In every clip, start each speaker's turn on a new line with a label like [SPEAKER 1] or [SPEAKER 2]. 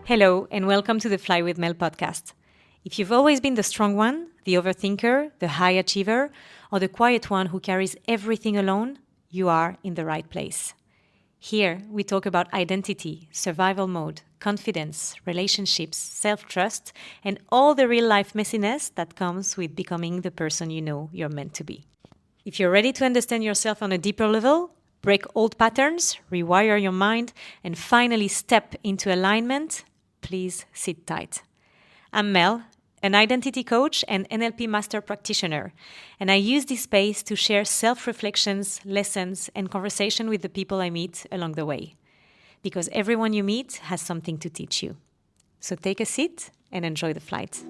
[SPEAKER 1] Hello, and welcome to the Fly with Mel podcast. If you've always been the strong one, the overthinker, the high achiever, or the quiet one who carries everything alone, you are in the right place. Here, we talk about identity, survival mode, confidence, relationships, self-trust, and all the real-life messiness that comes with becoming the person you know you're meant to be. If you're ready to understand yourself on a deeper level, break old patterns, rewire your mind, and finally step into alignment, please sit tight. I'm Mel, an identity coach and NLP Master Practitioner, and I use this space to share self-reflections, lessons, and conversation with the people I meet along the way. Because everyone you meet has something to teach you. So take a seat and enjoy the flight.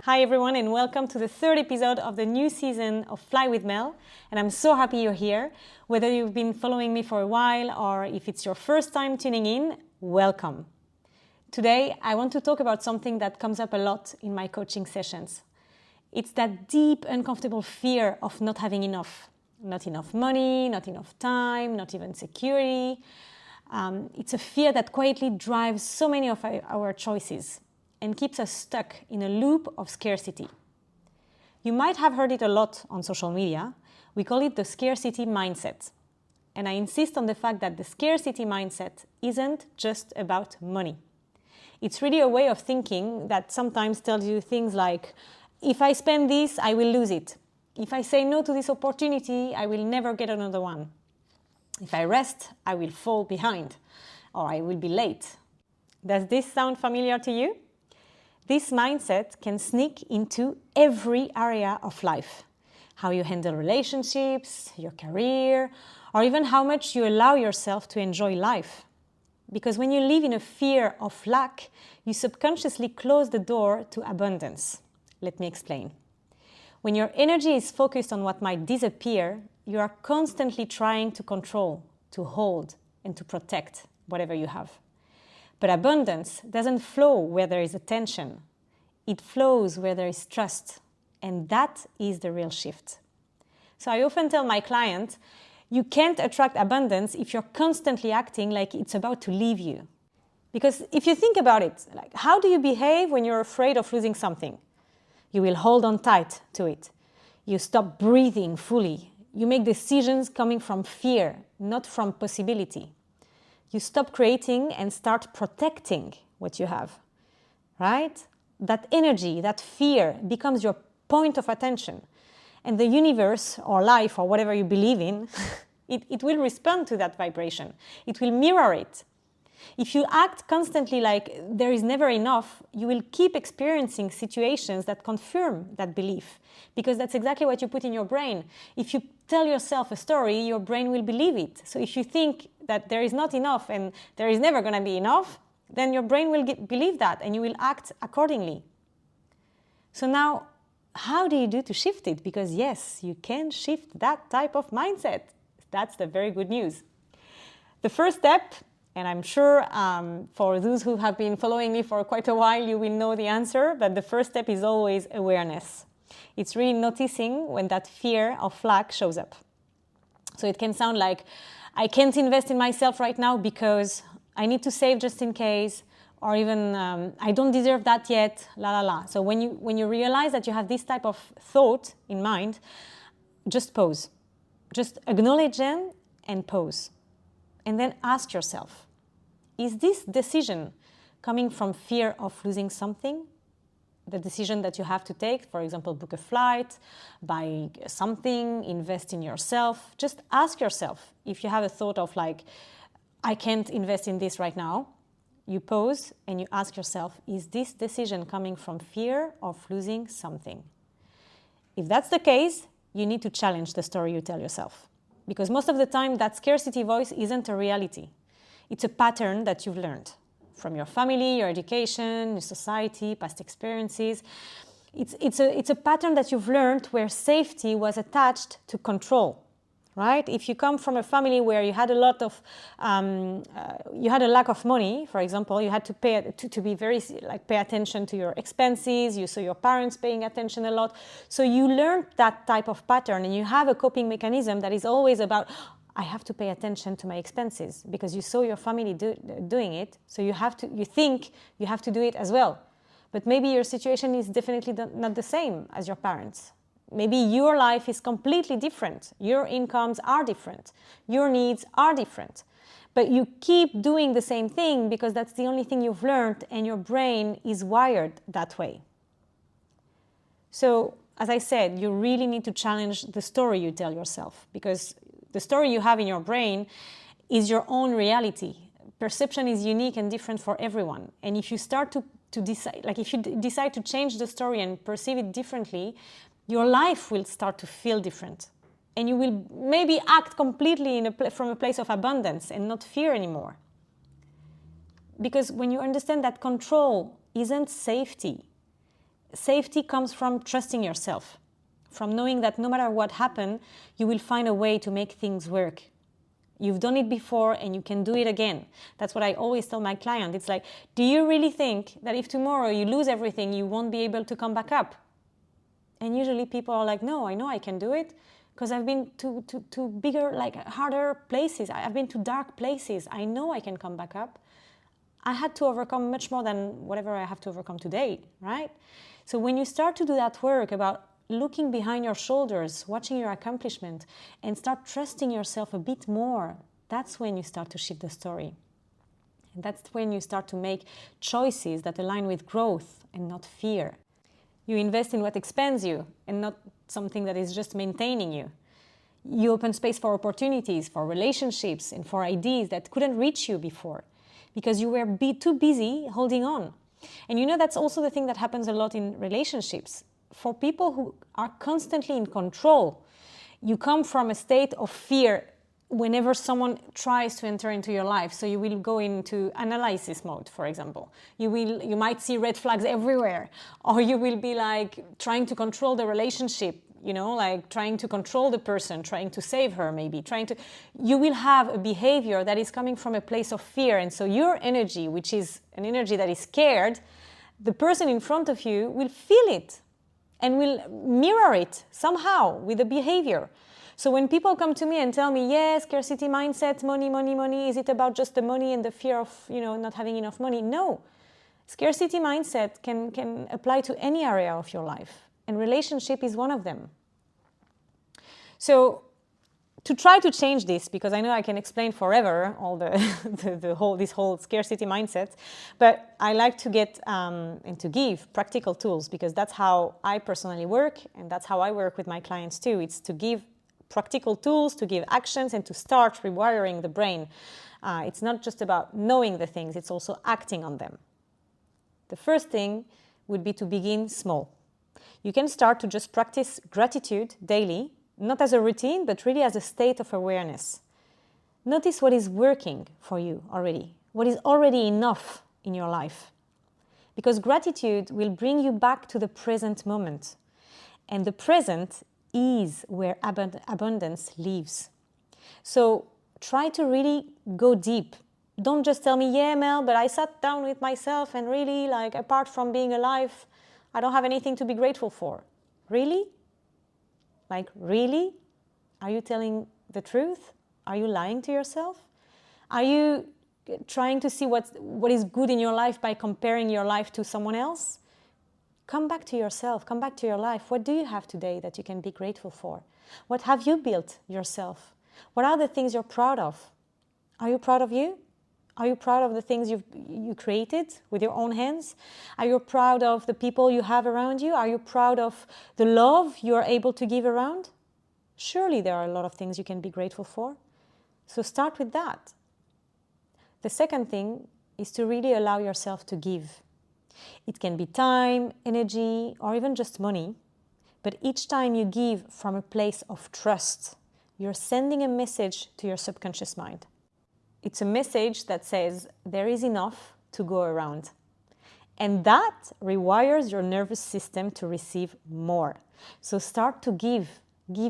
[SPEAKER 1] Hi everyone, and welcome to the third episode of the new season of Fly with Mel. And I'm so happy you're here. Whether you've been following me for a while or if it's your first time tuning in, welcome. Today, I want to talk about something that comes up a lot in my coaching sessions. It's that deep, uncomfortable fear of not having enough. Not enough money, not enough time, not even security. It's a fear that quietly drives so many of our choices and keeps us stuck in a loop of scarcity. You might have heard it a lot on social media. We call it the scarcity mindset. And I insist on the fact that the scarcity mindset isn't just about money. It's really a way of thinking that sometimes tells you things like, if I spend this, I will lose it. If I say no to this opportunity, I will never get another one. If I rest, I will fall behind, or I will be late. Does this sound familiar to you? This mindset can sneak into every area of life. How you handle relationships, your career, or even how much you allow yourself to enjoy life. Because when you live in a fear of lack, you subconsciously close the door to abundance. Let me explain. When your energy is focused on what might disappear, you are constantly trying to control, to hold, and to protect whatever you have. But abundance doesn't flow where there is attention. It flows where there is trust. And that is the real shift. So I often tell my clients, you can't attract abundance if you're constantly acting like it's about to leave you. Because if you think about it, like how do you behave when you're afraid of losing something? You will hold on tight to it. You stop breathing fully. You make decisions coming from fear, not from possibility. You stop creating and start protecting what you have, right? That energy, that fear becomes your point of attention. And the universe or life or whatever you believe in, it will respond to that vibration. It will mirror it. If you act constantly like there is never enough, you will keep experiencing situations that confirm that belief, because that's exactly what you put in your brain. If you tell yourself a story, your brain will believe it. So if you think that there is not enough and there is never going to be enough, then your brain will believe that and you will act accordingly. So now, how do you do to shift it? Because yes, you can shift that type of mindset. That's the very good news. The first step, and I'm sure for those who have been following me for quite a while, you will know the answer, but the first step is always awareness. It's really noticing when that fear of lack shows up. So it can sound like, I can't invest in myself right now because I need to save just in case, or even I don't deserve that yet, la la la. So when you realize that you have this type of thought in mind, just pause. Just acknowledge them and pause. And then ask yourself, is this decision coming from fear of losing something? The decision that you have to take, for example, book a flight, buy something, invest in yourself. Just ask yourself, if you have a thought of like, I can't invest in this right now, you pause and you ask yourself, is this decision coming from fear of losing something? If that's the case, you need to challenge the story you tell yourself. Because most of the time, that scarcity voice isn't a reality. It's a pattern that you've learned from your family, your education, your society, past experiences. It's a pattern that you've learned where safety was attached to control, right? If you come from a family where you had a lot of, you had a lack of money, for example, you had to pay to be very pay attention to your expenses. You saw your parents paying attention a lot, so you learned that type of pattern, and you have a coping mechanism that is always about, I have to pay attention to my expenses because you saw your family doing it, so you think you have to do it as well. But maybe your situation is definitely not the same as your parents. Maybe your life is completely different. Your incomes are different. Your needs are different. But you keep doing the same thing because that's the only thing you've learned and your brain is wired that way. So, as I said, you really need to challenge the story you tell yourself because the story you have in your brain is your own reality. Perception is unique and different for everyone. And if you start to decide, like if you decide to change the story and perceive it differently, your life will start to feel different. And you will maybe act completely from a place of abundance and not fear anymore. Because when you understand that control isn't safety, safety comes from trusting yourself, from knowing that no matter what happens, you will find a way to make things work. You've done it before and you can do it again. That's what I always tell my client. It's like, do you really think that if tomorrow you lose everything, you won't be able to come back up? And usually people are like, no, I know I can do it because I've been to bigger, like harder places. I've been to dark places. I know I can come back up. I had to overcome much more than whatever I have to overcome today, right? So when you start to do that work about looking behind your shoulders, watching your accomplishment, and start trusting yourself a bit more, that's when you start to shift the story. And that's when you start to make choices that align with growth and not fear. You invest in what expands you and not something that is just maintaining you. You open space for opportunities, for relationships, and for ideas that couldn't reach you before because you were too busy holding on. And you know, that's also the thing that happens a lot in relationships. For people who are constantly in control, you come from a state of fear whenever someone tries to enter into your life. So you will go into analysis mode, for example. You might see red flags everywhere, or you will be like trying to control the relationship, you know, like trying to control the person, trying to save her maybe, you will have a behavior that is coming from a place of fear. And so your energy, which is an energy that is scared, the person in front of you will feel it and will mirror it somehow with the behavior. So when people come to me and tell me, yes, scarcity mindset, money, money, money, is it about just the money and the fear of, not having enough money? No. Scarcity mindset can apply to any area of your life, and relationship is one of them. So to try to change this, because I know I can explain forever all this whole scarcity mindset, but I like to get and to give practical tools, because that's how I personally work, and that's how I work with my clients too. It's to give practical tools, to give actions, and to start rewiring the brain. It's not just about knowing the things, it's also acting on them. The first thing would be to begin small. You can start to just practice gratitude daily, not as a routine, but really as a state of awareness. Notice what is working for you already, what is already enough in your life. Because gratitude will bring you back to the present moment. And the present is where abundance lives. So try to really go deep. Don't just tell me, yeah, Mel, but I sat down with myself and really, apart from being alive, I don't have anything to be grateful for. Really? Really? Are you telling the truth? Are you lying to yourself? Are you trying to see what is good in your life by comparing your life to someone else? Come back to yourself. Come back to your life. What do you have today that you can be grateful for? What have you built yourself? What are the things you're proud of? Are you proud of you? Are you proud of the things you created with your own hands? Are you proud of the people you have around you? Are you proud of the love you are able to give around? Surely there are a lot of things you can be grateful for. So start with that. The second thing is to really allow yourself to give. It can be time, energy, or even just money. But each time you give from a place of trust, you're sending a message to your subconscious mind. It's a message that says there is enough to go around. And that rewires your nervous system to receive more. So start to give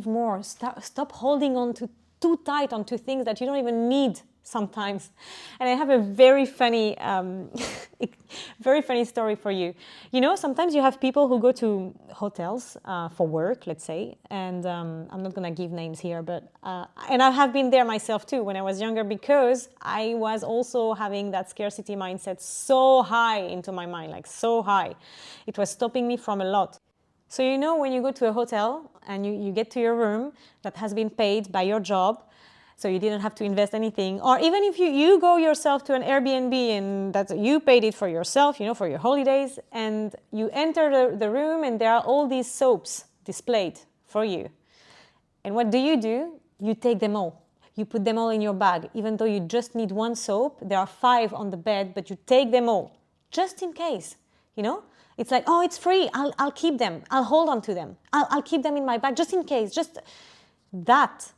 [SPEAKER 1] more. Stop holding on too tight onto things that you don't even need sometimes. And I have a very funny, very funny story for you. You know, sometimes you have people who go to hotels for work, let's say, and I'm not going to give names here, but, and I have been there myself too when I was younger, because I was also having that scarcity mindset so high into my mind, like so high. It was stopping me from a lot. So you know, when you go to a hotel and you get to your room that has been paid by your job, so you didn't have to invest anything, or even if you go yourself to an Airbnb and that you paid it for yourself, you know, for your holidays, and you enter the room and there are all these soaps displayed for you. And what do? You take them all. You put them all in your bag, even though you just need one soap. There are 5 on the bed, but you take them all, just in case, you know? It's like, oh, it's free. I'll keep them. I'll hold on to them. I'll keep them in my bag just in case. Just that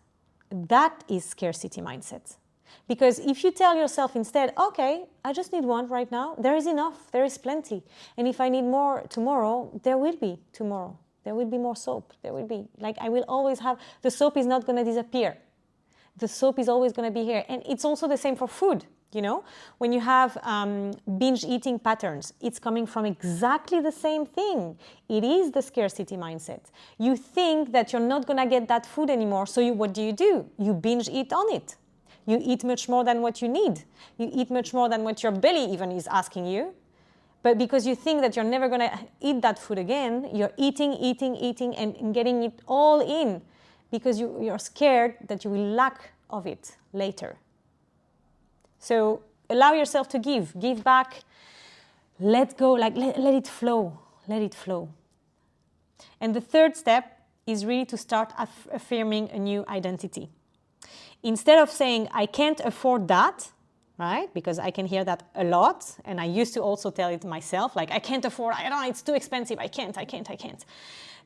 [SPEAKER 1] is scarcity mindset. Because if you tell yourself instead, okay, I just need one right now, there is enough, there is plenty. And if I need more tomorrow, there will be tomorrow. There will be more soap. There will be, like, I will always have, the soap is not going to disappear. The soap is always going to be here. And it's also the same for food. You know, when you have binge eating patterns, it's coming from exactly the same thing. It is the scarcity mindset. You think that you're not going to get that food anymore, so what do? You binge eat on it. You eat much more than what you need. You eat much more than what your belly even is asking you. But because you think that you're never going to eat that food again, you're eating, and getting it all in, because you're scared that you will lack of it later. So allow yourself to give back, let go, like let it flow, let it flow. And the third step is really to start affirming a new identity. Instead of saying, I can't afford that, right? Because I can hear that a lot. And I used to also tell it myself, like, I can't afford, I don't know, it's too expensive, I can't.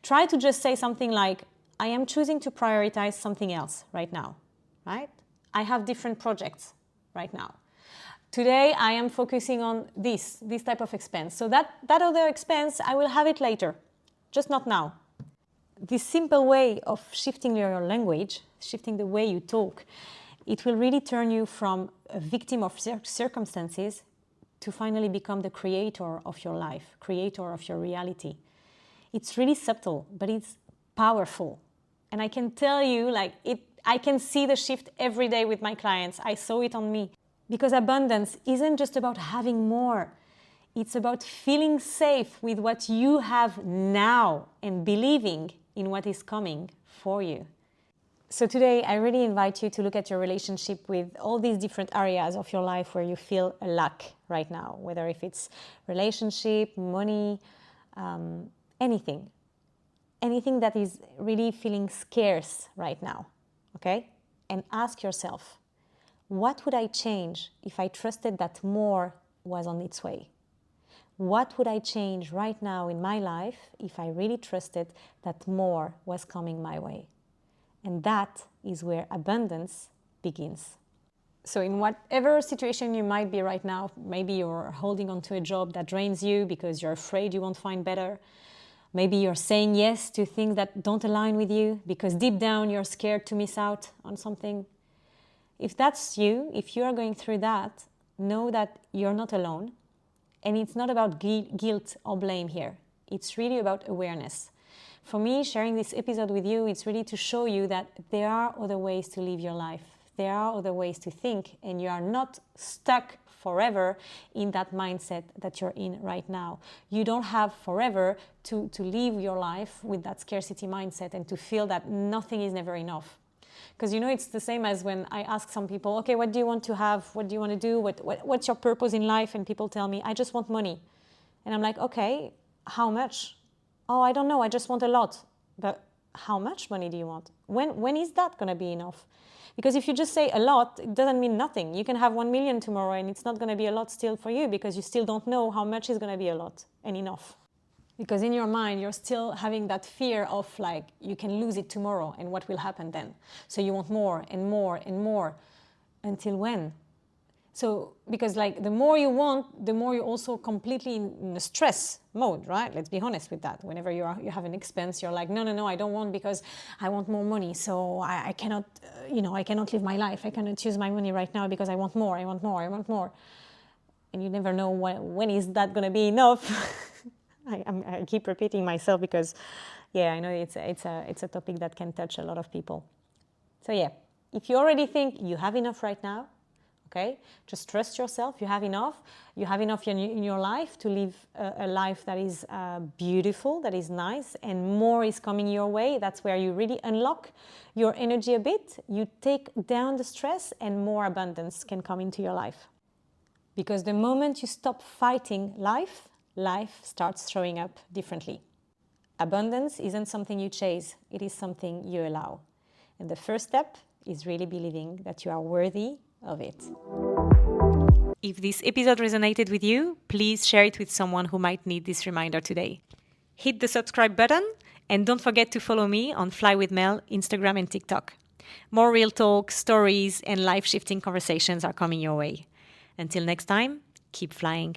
[SPEAKER 1] Try to just say something like, I am choosing to prioritize something else right now, right? I have different projects right now. Today, I am focusing on this type of expense. So that other expense, I will have it later, just not now. This simple way of shifting your language, shifting the way you talk, it will really turn you from a victim of circumstances to finally become the creator of your life, creator of your reality. It's really subtle, but it's powerful. And I can tell you, like, I can see the shift every day with my clients. I saw it on me. Because abundance isn't just about having more. It's about feeling safe with what you have now and believing in what is coming for you. So today, I really invite you to look at your relationship with all these different areas of your life where you feel a lack right now, whether if it's relationship, money, anything that is really feeling scarce right now, okay? And ask yourself, what would I change if I trusted that more was on its way? What would I change right now in my life if I really trusted that more was coming my way? And that is where abundance begins. So in whatever situation you might be right now, maybe you're holding on to a job that drains you because you're afraid you won't find better. Maybe you're saying yes to things that don't align with you because deep down you're scared to miss out on something. If that's you, if you are going through that, know that you're not alone. And it's not about guilt or blame here. It's really about awareness. For me, sharing this episode with you, it's really to show you that there are other ways to live your life. There are other ways to think, and you are not stuck forever in that mindset that you're in right now. You don't have forever to live your life with that scarcity mindset and to feel that nothing is never enough. Because, you know, it's the same as when I ask some people, okay, what do you want to have? What do you want to do? What's your purpose in life? And people tell me, I just want money. And I'm like, okay, how much? Oh, I don't know. I just want a lot. But how much money do you want? When is that going to be enough? Because if you just say a lot, it doesn't mean nothing. You can have 1 million tomorrow and it's not going to be a lot still for you because you still don't know how much is going to be a lot and enough. Because in your mind, you're still having that fear of like, you can lose it tomorrow and what will happen then? So you want more and more and more. Until when? So, because like the more you want, the more you're also completely in a stress mode, right? Let's be honest with that. Whenever you have an expense, you're like, no, I don't want, because I want more money. So I cannot, I cannot live my life. I cannot use my money right now because I want more. And you never know when is that going to be enough. I keep repeating myself because, I know it's a topic that can touch a lot of people. So if you already think you have enough right now, okay, just trust yourself. You have enough. You have enough in your life to live a life that is beautiful, that is nice, and more is coming your way. That's where you really unlock your energy a bit. You take down the stress, and more abundance can come into your life. Because the moment you stop fighting life, life starts showing up differently. Abundance isn't something you chase. It is something you allow. And the first step is really believing that you are worthy of it. If this episode resonated with you, please share it with someone who might need this reminder today. Hit the subscribe button, and don't forget to follow me on Fly with Mel, Instagram and TikTok. More real talk, stories, and life-shifting conversations are coming your way. Until next time, keep flying.